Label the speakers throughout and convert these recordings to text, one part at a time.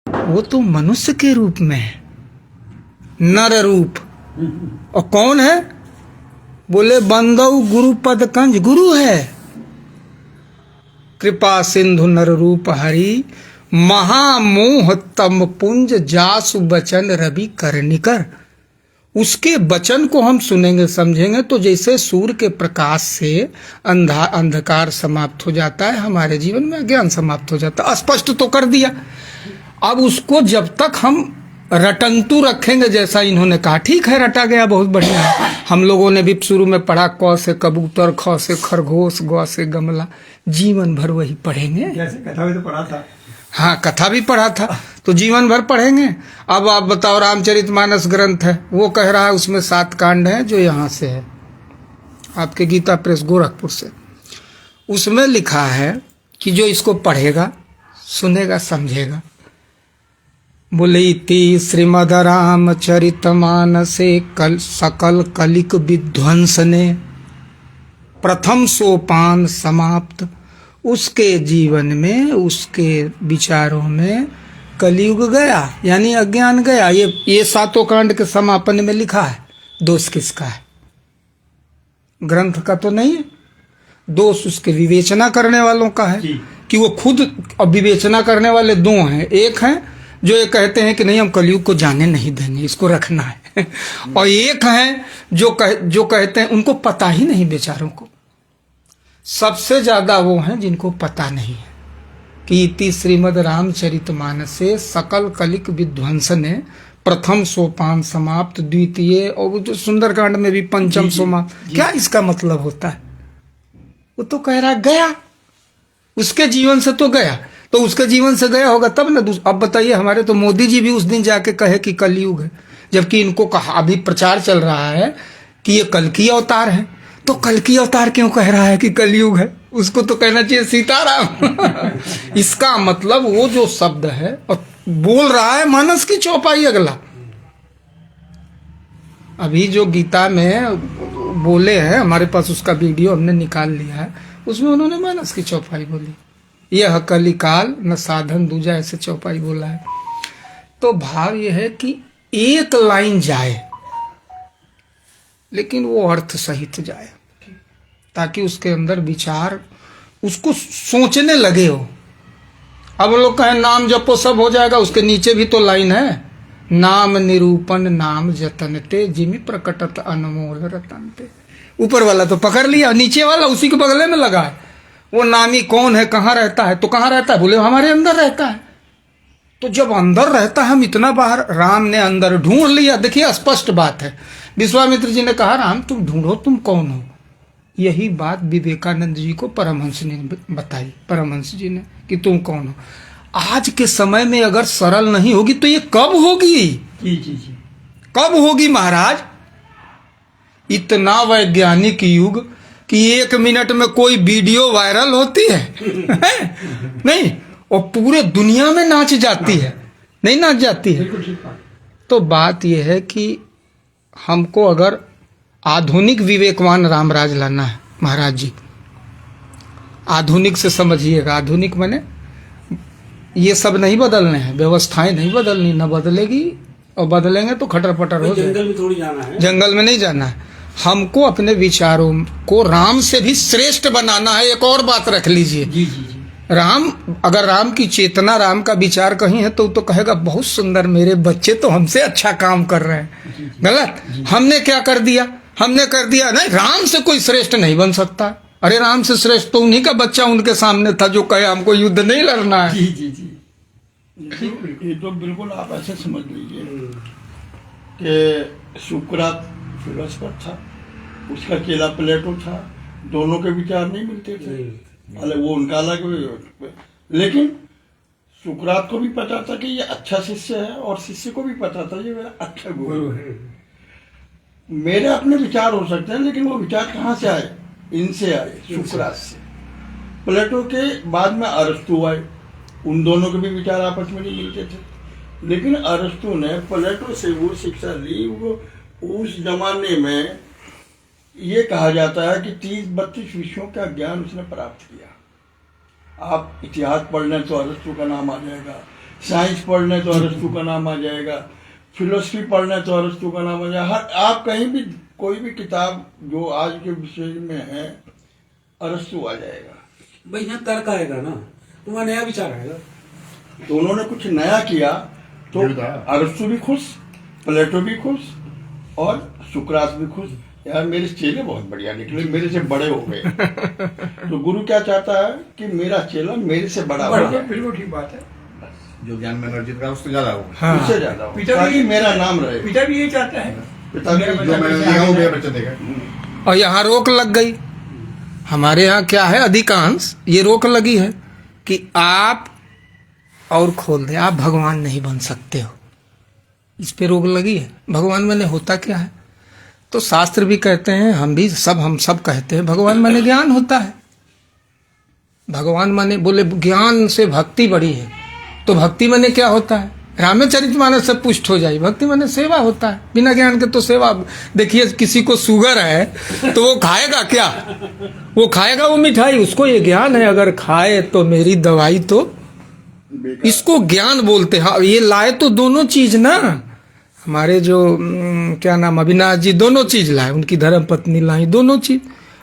Speaker 1: वो तो मनुष्य के रूप में है, नर रूप। और कौन है? बोले बंदौ गुरु पद कंज, गुरु है। कृपा सिंधु नर रूप हरि, महामोह तम पुंज जासु बचन रवि करनिकर। उसके वचन को हम सुनेंगे समझेंगे तो जैसे सूर्य के प्रकाश से अंधकार समाप्त हो जाता है, हमारे जीवन में अज्ञान समाप्त हो जाता है। स्पष्ट तो कर दिया। अब उसको जब तक हम रटंतु रखेंगे, जैसा इन्होंने कहा, ठीक है रटा गया, बहुत बढ़िया है। हम लोगों ने भी शुरू में पढ़ा, क से कबूतर, ख से खरगोश, ग से गमला, जीवन भर वही पढ़ेंगे।
Speaker 2: जैसे कथा भी तो पढ़ा था।
Speaker 1: हाँ, कथा भी पढ़ा था, तो जीवन भर पढ़ेंगे। अब आप बताओ, रामचरितमानस ग्रंथ है, वो कह रहा है उसमें 7 कांड हैं, जो यहाँ से है, आपके गीता प्रेस गोरखपुर से। उसमें लिखा है कि जो इसको पढ़ेगा, सुनेगा, समझेगा। बोले इति श्रीमद रामचरितमानसे कल सकल कलिक विध्वंस ने प्रथम सोपान समाप्त। उसके जीवन में, उसके विचारों में कलयुग गया, यानी अज्ञान गया। ये 7 कांड के समापन में लिखा है। दोष किसका है? ग्रंथ का तो नहीं है, दोष उसके विवेचना करने वालों का है कि वो खुद। अब विवेचना करने वाले 2 हैं। एक हैं जो ये कहते हैं कि नहीं, हम कलयुग को जाने नहीं देंगे, इसको रखना है। और एक हैं जो कहते हैं, उनको पता ही नहीं बेचारों को। सबसे ज्यादा वो हैं जिनको पता नहीं है कि इति श्रीमद रामचरितमानसे सकल कलिक विध्वंस ने प्रथम सोपान समाप्त, द्वितीय, और वो जो सुंदरकांड में भी पंचम सोपान। क्या इसका मतलब होता है? वो तो कह रहा गया, उसके जीवन से तो गया, तो उसके जीवन से गया होगा तब ना। अब बताइए, हमारे तो मोदी जी भी उस दिन जाके कहे कि कलयुग है, जबकि इनको कहा, अभी प्रचार चल रहा है कि ये कल की अवतार है। तो कल की अवतार क्यों कह रहा है कि कलयुग है? उसको तो कहना चाहिए सीताराम। इसका मतलब वो जो शब्द है, और बोल रहा है मानस की चौपाई अगला। अभी जो गीता में बोले हैं, हमारे पास उसका वीडियो हमने निकाल लिया है, उसमें उन्होंने मानस की चौपाई बोली। यह कलिकाल न साधन दूजा, ऐसे चौपाई बोला है। तो भाव यह है कि एक लाइन जाए, लेकिन वो अर्थ सहित जाए, ताकि उसके अंदर विचार उसको सोचने लगे हो। अब लोग कहें नाम जपो सब हो जाएगा, उसके नीचे भी तो लाइन है, नाम निरूपण नाम जतनते जिमि प्रकटत अनमोल रतनते। ऊपर वाला तो पकड़ लिया, नीचे वाला उसी के बगले में लगा है। वो नामी कौन है, कहाँ रहता है? तो कहाँ रहता है? बोले हमारे अंदर रहता है। तो जब अंदर रहता है, हम इतना बाहर, राम ने अंदर ढूंढ लिया। देखिए स्पष्ट बात है। विश्वामित्र जी ने कहा राम तुम ढूंढो, तुम कौन हो। यही बात विवेकानंद जी को परमहंस ने बताई, परमहंस जी ने, कि तुम कौन हो। आज के समय में अगर सरल नहीं होगी तो ये कब होगी?
Speaker 2: जी।
Speaker 1: कब होगी महाराज? इतना वैज्ञानिक युग कि 1 मिनट में कोई वीडियो वायरल होती है। नहीं, और पूरे दुनिया में नाच जाती है, नहीं नाच जाती है। तो बात यह है कि हमको अगर आधुनिक विवेकवान रामराज लाना है, महाराज जी आधुनिक से समझिएगा। आधुनिक माने ये सब नहीं बदलने हैं, व्यवस्थाएं नहीं बदलनी, न बदलेगी, और बदलेंगे तो खटर पटर हो जाएगा।
Speaker 2: जंगल में थोड़ी जाना है,
Speaker 1: जंगल में नहीं जाना है। हमको अपने विचारों को राम से भी श्रेष्ठ बनाना है। एक और बात रख लीजिए,
Speaker 2: जी।
Speaker 1: राम, अगर राम की चेतना, राम का विचार कहीं है तो कहेगा बहुत सुंदर, मेरे बच्चे तो हमसे अच्छा काम कर रहे हैं। गलत, हमने क्या कर दिया? हमने कर दिया नहीं, राम से कोई श्रेष्ठ नहीं बन सकता। अरे राम से श्रेष्ठ तो उन्हीं का बच्चा उनके सामने था जो कहे हमको युद्ध नहीं लड़ना है।
Speaker 2: जी। ये तो बिल्कुल आप ऐसे समझ लीजिए कि सुकरात फिलोसफर था, उसका चेला प्लेटो था, दोनों के विचार नहीं मिलते थे। अरे वो उनका अलग, लेकिन सुकरात को भी पता था कि ये अच्छा शिष्य है, और शिष्य को भी पता था ये मेरा अच्छा गुरु है। मेरे अपने विचार हो सकते हैं, लेकिन वो विचार कहाँ से आए? इनसे आए, सुकरात से। प्लेटो के बाद में अरस्तु आए, उन दोनों के भी विचार आपस में नहीं मिलते थे, लेकिन अरस्तु ने प्लेटो से वो शिक्षा ली। वो उस जमाने में ये कहा जाता है कि 30-32 विषयों का ज्ञान उसने प्राप्त किया। आप इतिहास पढ़ लें तो अरस्तु का नाम आ जाएगा, साइंस पढ़ना है तो अरस्तु का नाम आ जाएगा, फिलोसफी पढ़ना है तो अरस्तु का नाम आ जाएगा। हर आप कहीं भी कोई भी किताब जो आज के विषय में है अरस्तु आ जाएगा।
Speaker 3: भाई यहाँ तर्क आएगा ना, तुम्हारा नया विचार आएगा।
Speaker 2: तो उन्होंने कुछ नया किया तो अरस्तु भी खुश, प्लेटो भी खुश और सुकरात भी खुश। यार मेरे चेले बहुत बढ़िया निकले, मेरे से बड़े हो गए। तो गुरु क्या चाहता है कि मेरा चेला मेरे से बड़ा हो जाए।
Speaker 4: बिल्कुल ठीक बात है।
Speaker 5: जो ज्ञान में अर्जित रहा उससे ज्यादा हो,
Speaker 1: हाँ
Speaker 2: उससे ज्यादा हो,
Speaker 4: पिता
Speaker 2: ताकि
Speaker 4: भी-
Speaker 2: मेरा नाम रहे।
Speaker 4: पिता भी ये चाहता है।
Speaker 2: पिता भी
Speaker 5: जो मैं देखा हूँ मेरे बच्चे देखा।
Speaker 1: और यहाँ रोक लग गई। हमारे यहाँ क्या है, अधिकांश ये रोक लगी है कि आप और खोल दे, आप भगवान नहीं बन सकते हो, इस पे रोक लगी है। भगवान माने होता क्या है? तो शास्त्र भी कहते हैं, हम सब कहते हैं भगवान माने ज्ञान होता है। भगवान माने बोले ज्ञान से भक्ति बड़ी है, तो भक्ति माने क्या होता है? रामचरितमानस से पुष्ट हो जाए। भक्ति माने सेवा होता है, बिना ज्ञान के तो सेवा। देखिए किसी को शुगर है तो वो खाएगा क्या? वो खाएगा वो मिठाई, उसको ये ज्ञान है अगर खाए तो मेरी दवाई तो, इसको ज्ञान बोलते हैं। ये लाए तो दोनों चीज ना, हमारे जो क्या नाम अविनाश जी दोनों चीज लाए, उनकी धर्म पत्नी लाई दोनों चीज।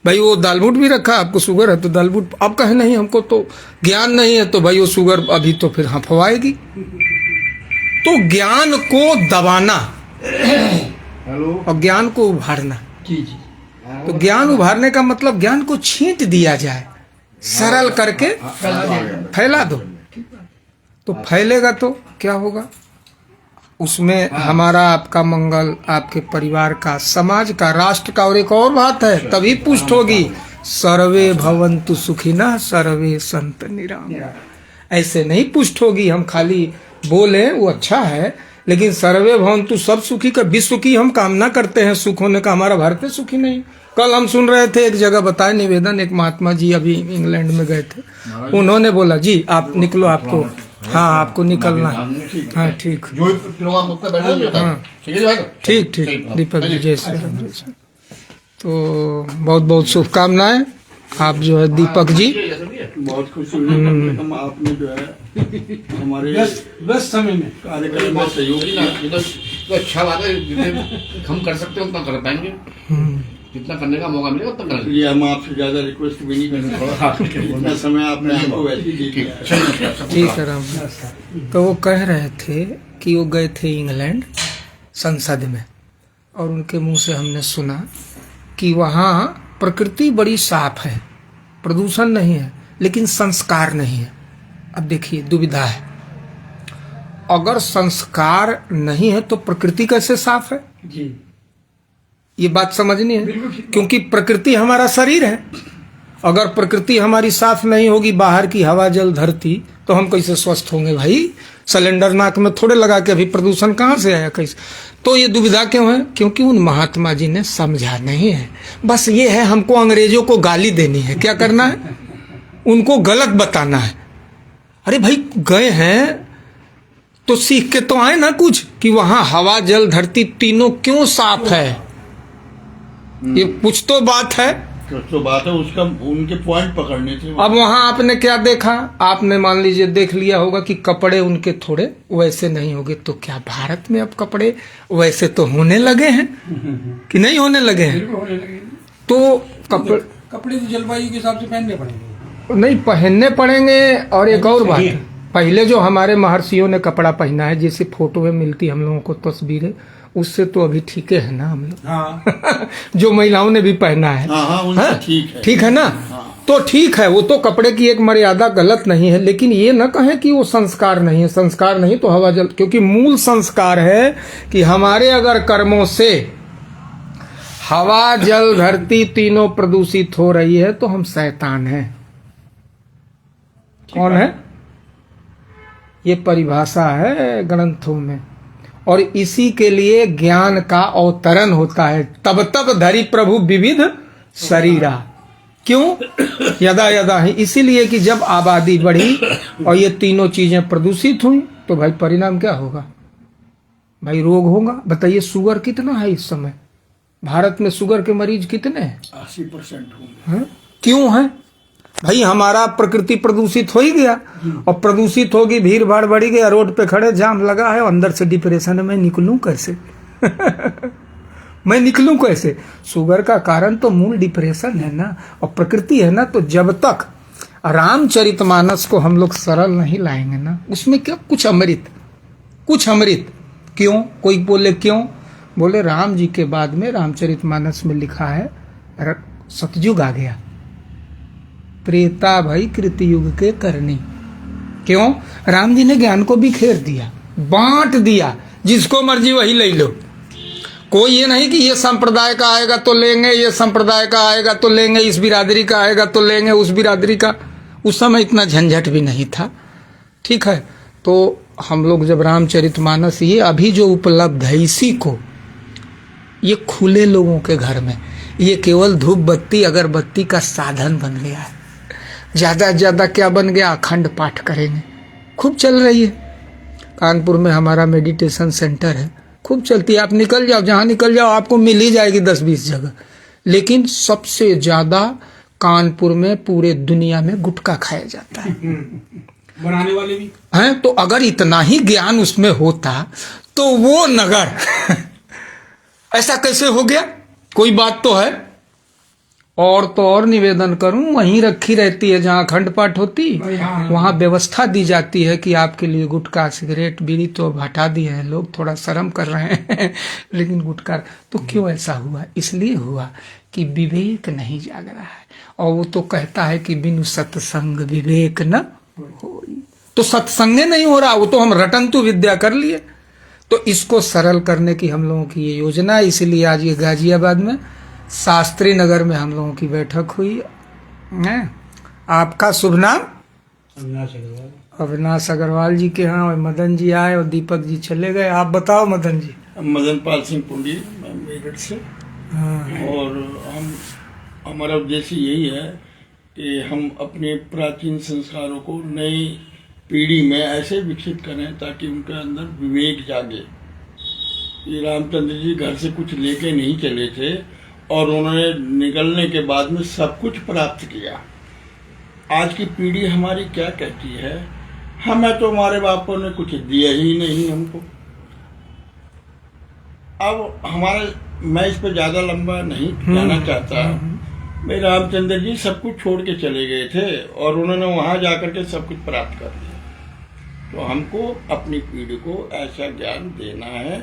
Speaker 1: भाई वो दालमूट भी रखा, आपको शुगर है तो दालमूट, अब कहे नहीं हमको तो ज्ञान नहीं है, तो भाई वो शुगर अभी तो फिर हफवाएगी। तो ज्ञान को दबाना
Speaker 5: हेलो,
Speaker 1: और ज्ञान को उभारना।
Speaker 4: जी जी।
Speaker 1: तो ज्ञान उभारने का मतलब ज्ञान को छींट दिया जाए, सरल करके फैला दो। तो फैलेगा तो क्या होगा? उसमें हमारा आपका मंगल, आपके परिवार का, समाज का, राष्ट्र का। और एक और बात है, तभी पुष्ट होगी, सर्वे भवन्तु सुखिनः सर्वे सन्तु निरामयाः। ऐसे नहीं पुष्ट होगी, हम खाली बोले वो अच्छा है, लेकिन सर्वे भवन्तु सब सुखी का, विश्व की हम कामना करते हैं सुख होने का, हमारा भारत में सुखी नहीं। कल हम सुन रहे थे एक जगह बताए निवेदन, एक महात्मा जी अभी इंग्लैंड में गए थे, उन्होंने बोला जी आप निकलो, आपको हाँ आपको निकलना है। हाँ ठीक,
Speaker 5: जो तिरुवान मुक्त बैठे हैं,
Speaker 1: हाँ
Speaker 5: ठीक है भाई?
Speaker 1: ठीक ठीक, दीपक जी जय श्री राम, जय श्री राम। तो बहुत बहुत शुभकामनाएं, आप जो है दीपक जी,
Speaker 2: बहुत खुशी हुई हम आपने जो है हमारे
Speaker 4: बस समय में
Speaker 2: कार्यक्रम में सहयोग किया।
Speaker 5: ये तो अच्छा बात है, जितने हम कर सकते हैं उतना कर पाएंगे, जितना करने का मौका मिलेगा उतना करेंगे।
Speaker 2: इसलिए हम आपसे ज्यादा रिक्वेस्ट भी नहीं करेंगे, इतना समय आपने हमको वैसे ही दे दिया।
Speaker 1: ठीक है राम। तो वो कह रहे थे कि वो गए थे इंग्लैंड संसद में, और उनके मुंह से हमने सुना कि वहाँ प्रकृति बड़ी साफ है, प्रदूषण नहीं है, लेकिन संस्कार नहीं है। अब देखिए दुविधा है, अगर संस्कार नहीं है तो प्रकृति कैसे साफ है?
Speaker 4: जी
Speaker 1: ये बात समझनी है,
Speaker 4: बिल्कुल ठीक।
Speaker 1: क्योंकि प्रकृति हमारा शरीर है। अगर प्रकृति हमारी साफ नहीं होगी, बाहर की हवा जल धरती, तो हम कैसे स्वस्थ होंगे भाई? सिलेंडर नाक में थोड़े लगा के अभी प्रदूषण कहाँ से आया कैसे? तो ये दुविधा क्यों है? क्योंकि उन महात्मा जी ने समझा नहीं है। बस ये है, हमको अंग्रेजों को गाली देनी है। क्या करना है? उनको गलत बताना है। अरे भाई गए हैं तो सीख के तो आए ना कुछ, कि वहां हवा जल धरती तीनों क्यों साफ है। ये कुछ तो बात है।
Speaker 2: तो बात है उसका, उनके पॉइंट पकड़ने थे।
Speaker 1: अब वहां आपने क्या देखा? आपने मान लीजिए देख लिया होगा कि कपड़े उनके थोड़े वैसे नहीं होंगे, तो क्या भारत में अब कपड़े वैसे तो होने लगे हैं कि नहीं होने लगे हैं?
Speaker 4: बिल्कुल होने लगे।
Speaker 1: तो
Speaker 4: कपड़े तो जलवायु के हिसाब से पहनने पड़ेंगे।
Speaker 1: नहीं पहनने पड़ेंगे। और एक और बात है, पहले जो हमारे महर्षियों ने कपड़ा पहना है, जैसे फोटो में मिलती हम लोगों को तस्वीरें, उससे तो अभी ठीक है ना हम लोग।
Speaker 4: हाँ
Speaker 1: जो महिलाओं ने भी पहना है,
Speaker 2: हाँ उनसे ठीक है।
Speaker 1: ठीक है ना? तो ठीक है, वो तो कपड़े की एक मर्यादा गलत नहीं है, लेकिन ये न कहें कि वो संस्कार नहीं है। संस्कार नहीं तो हवा जल, क्योंकि मूल संस्कार है कि हमारे अगर कर्मों से हवा जल धरती तीनों प्रदूषित हो रही है तो हम शैतान हैं। कौन है? ये परिभाषा है ग्रंथों में, और इसी के लिए ज्ञान का अवतरण होता है। तब तब धरि प्रभु विविध शरीरा। क्यों? यदा यदा ही, इसीलिए कि जब आबादी बढ़ी और ये तीनों चीजें प्रदूषित हुई तो भाई परिणाम क्या होगा? भाई रोग होगा। बताइए शुगर कितना है इस समय भारत में? शुगर के मरीज कितने हैं?
Speaker 2: 80% होंगे।
Speaker 1: हैं? क्यों है? भाई हमारा प्रकृति प्रदूषित हो ही गया, और प्रदूषित होगी, भीड़ भाड़ बढ़ी गया, रोड पे खड़े, जाम लगा है, अंदर से डिप्रेशन में निकलूं कैसे? मैं निकलूं कैसे? शुगर का कारण तो मूल डिप्रेशन है ना, और प्रकृति है ना। तो जब तक रामचरितमानस को हम लोग सरल नहीं लाएंगे ना, उसमें क्या कुछ अमृत, कुछ अमृत। क्यों? कोई बोले क्यों? बोले राम जी के बाद में रामचरितमानस में लिखा है सतयुग आ गया, त्रेता भई कृतयुग के करनी। क्यों? राम जी ने ज्ञान को बिखेर दिया, बांट दिया, जिसको मर्जी वही ले लो। कोई ये नहीं कि ये संप्रदाय का आएगा तो लेंगे, ये संप्रदाय का आएगा तो लेंगे, इस बिरादरी का आएगा तो लेंगे, उस बिरादरी का। उस समय इतना झंझट भी नहीं था। ठीक है, तो हम लोग जब रामचरितमानस, ये अभी जो उपलब्ध है, इसी को, ये खुले लोगों के घर में, ये केवल धूप बत्ती अगरबत्ती का साधन बन गया है। ज्यादा से ज्यादा क्या बन गया? अखंड पाठ करेंगे, खूब चल रही है। कानपुर में हमारा मेडिटेशन सेंटर है, खूब चलती है। आप निकल जाओ, जहां निकल जाओ आपको मिल ही जाएगी 10-20 जगह। लेकिन सबसे ज्यादा कानपुर में पूरे दुनिया में गुटखा खाया जाता है।
Speaker 3: बनाने वाले भी
Speaker 1: हैं। तो अगर इतना ही ज्ञान उसमें होता तो वो नगर ऐसा कैसे हो गया? कोई बात तो है। और तो और निवेदन करूं, वहीं रखी रहती है जहां अखंड पाठ होती, वहां व्यवस्था दी जाती है कि आपके लिए गुटखा सिगरेट बीड़ी तो हटा दिए हैं लोग, थोड़ा शर्म कर रहे हैं लेकिन गुटखा। तो क्यों ऐसा हुआ? इसलिए हुआ कि विवेक नहीं जाग रहा है। और वो तो कहता है कि बिनु सत्संग विवेक न होई। तो सत्संग नहीं हो रहा, वो तो हम रटंतु विद्या कर लिए। तो इसको सरल करने की हम लोगों की ये योजना है। इसीलिए आज ये गाजियाबाद में शास्त्री नगर में हम लोगों की बैठक हुई है। आपका शुभ नाम?
Speaker 3: अविनाश अग्रवाल।
Speaker 1: अविनाश अग्रवाल जी के यहाँ, और मदन जी आए और दीपक जी चले गए। आप बताओ मदन जी।
Speaker 2: मदन पाल सिंह पुंडी, मैं मेरठ से।
Speaker 1: हाँ।
Speaker 2: और हमारा उद्देश्य यही है कि हम अपने प्राचीन संस्कारों को नई पीढ़ी में ऐसे विकसित करें ताकि उनके अंदर विवेक जागे। ये रामचंद्र जी घर से कुछ लेके नहीं चले थे, और उन्होंने निकलने के बाद में सब कुछ प्राप्त किया। आज की पीढ़ी हमारी क्या कहती है? हमें तो हमारे बापों ने कुछ दिया ही नहीं हमको। अब हमारे, मैं इस पर ज्यादा लंबा नहीं जाना चाहता। भाई रामचंद्र जी सब कुछ छोड़ के चले गए थे, और उन्होंने वहां जाकर के सब कुछ प्राप्त कर लिया। तो हमको अपनी पीढ़ी को ऐसा ज्ञान देना है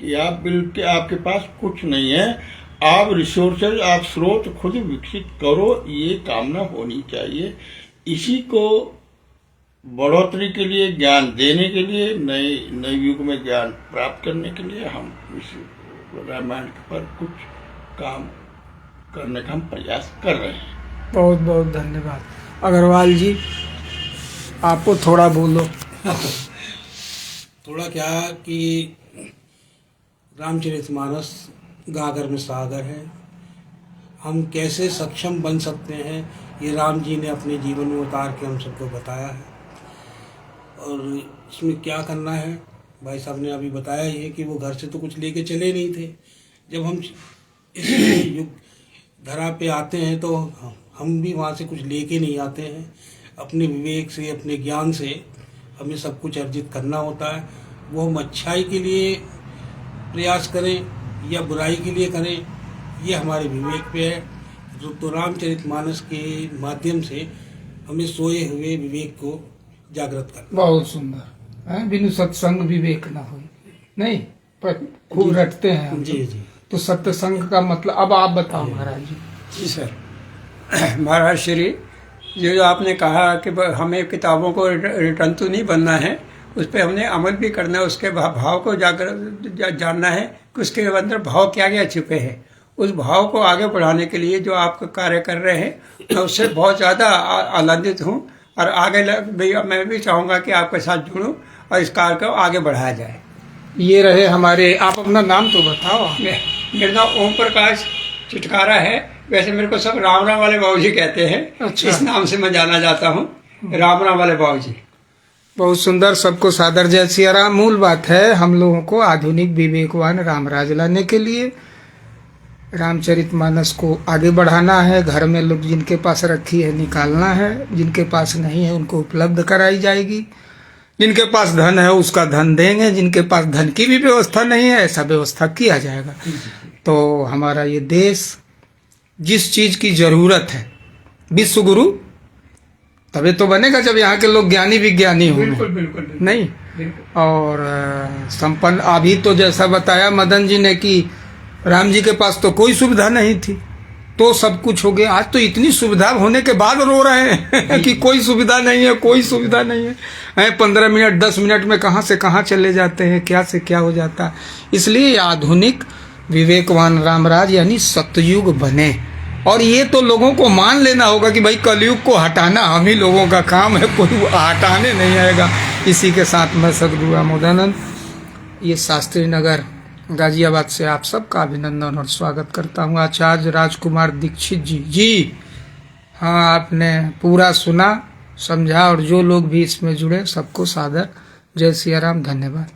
Speaker 2: कि आप बिल्कुल, आपके पास कुछ नहीं है, आप रिसोर्सेज, आप स्रोत खुद विकसित करो, ये कामना होनी चाहिए। इसी को बढ़ोतरी के लिए, ज्ञान देने के लिए, नए युग में ज्ञान प्राप्त करने के लिए हम इस रामायण पर कुछ काम करने का हम प्रयास कर रहे हैं।
Speaker 1: बहुत बहुत धन्यवाद। अग्रवाल जी, आपको थोड़ा बोलो।
Speaker 3: थोड़ा क्या कि रामचरितमानस गागर में सागर है। हम कैसे सक्षम बन सकते हैं, ये राम जी ने अपने जीवन में उतार के हम सबको बताया है। और इसमें क्या करना है, भाई साहब ने अभी बताया ही है कि वो घर से तो कुछ लेके चले नहीं थे। जब हम इस युग धरा पे आते हैं तो हम भी वहाँ से कुछ लेके नहीं आते हैं। अपने विवेक से, अपने ज्ञान से हमें सब कुछ अर्जित करना होता है। वो हम अच्छाई के लिए प्रयास करें या बुराई के लिए करें, ये हमारे विवेक पे है। तो रामचरितमानस के माध्यम से हमें सोए हुए विवेक को जागृत करना।
Speaker 1: बहुत सुंदर है। बिनु सत्संग विवेक न हो। नहीं, पर खूब रटते हैं हम।
Speaker 3: जी जी।
Speaker 1: तो सत्संग का मतलब, अब आप बताओ महाराज जी।
Speaker 6: जी सर। महाराज श्री, जो आपने कहा कि हमें किताबों को रिटर्न तो नहीं बनना है, उस पर हमने अमल भी करना है, उसके भाव को जानना है कि उसके अंदर भाव क्या क्या छुपे हैं। उस भाव को आगे बढ़ाने के लिए जो आप कार्य कर रहे हैं, मैं उससे बहुत ज़्यादा आनंदित हूँ। और आगे मैं भी चाहूँगा कि आपके साथ जुड़ूँ और इस कार्य को आगे बढ़ाया जाए।
Speaker 1: ये रहे हमारे, आप अपना नाम तो बताओ।
Speaker 6: मेरा नाम ओम प्रकाश चिटकारा है। वैसे मेरे को सब राम राम वाले बाबू जी कहते हैं।
Speaker 1: अच्छा।
Speaker 6: इस नाम से मैं जाना जाता हूँ, राम राम वाले बाबू जी।
Speaker 1: बहुत सुंदर, सबको सादर जय सिया राम। मूल बात है हम लोगों को आधुनिक विवेकवान रामराज लाने के लिए रामचरितमानस को आगे बढ़ाना है, घर में लोग जिनके पास रखी है निकालना है, जिनके पास नहीं है उनको उपलब्ध कराई जाएगी, जिनके पास धन है उसका धन देंगे, जिनके पास धन की भी व्यवस्था नहीं है ऐसा व्यवस्था किया जाएगा। तो हमारा ये देश जिस चीज की जरूरत है, विश्व गुरु तभी तो बनेगा जब यहाँ के लोग ज्ञानी विज्ञानी होंगे,
Speaker 6: बिल्कुल बिल्कुल
Speaker 1: नहीं। और संपन्न अभी तो जैसा बताया मदन जी ने कि राम जी के पास तो कोई सुविधा नहीं थी तो सब कुछ हो गया। आज तो इतनी सुविधा होने के बाद रो रहे हैं कि कोई सुविधा नहीं है, कोई सुविधा नहीं है। 15 मिनट 10 मिनट में कहाँ से कहाँ चले जाते हैं, क्या से क्या हो जाता है। इसलिए आधुनिक विवेकवान रामराज यानी सतयुग बने। और ये तो लोगों को मान लेना होगा कि भाई कलयुग को हटाना हम ही लोगों का काम है, कोई हटाने नहीं आएगा। इसी के साथ मैं सदगुरु आमोदानंद ये शास्त्री नगर गाजियाबाद से आप सबका अभिनंदन और स्वागत करता हूँ। आचार्य राजकुमार दीक्षित जी हाँ, आपने पूरा सुना समझा और जो लोग भी इसमें जुड़े सबको सादर जय सिया राम, धन्यवाद।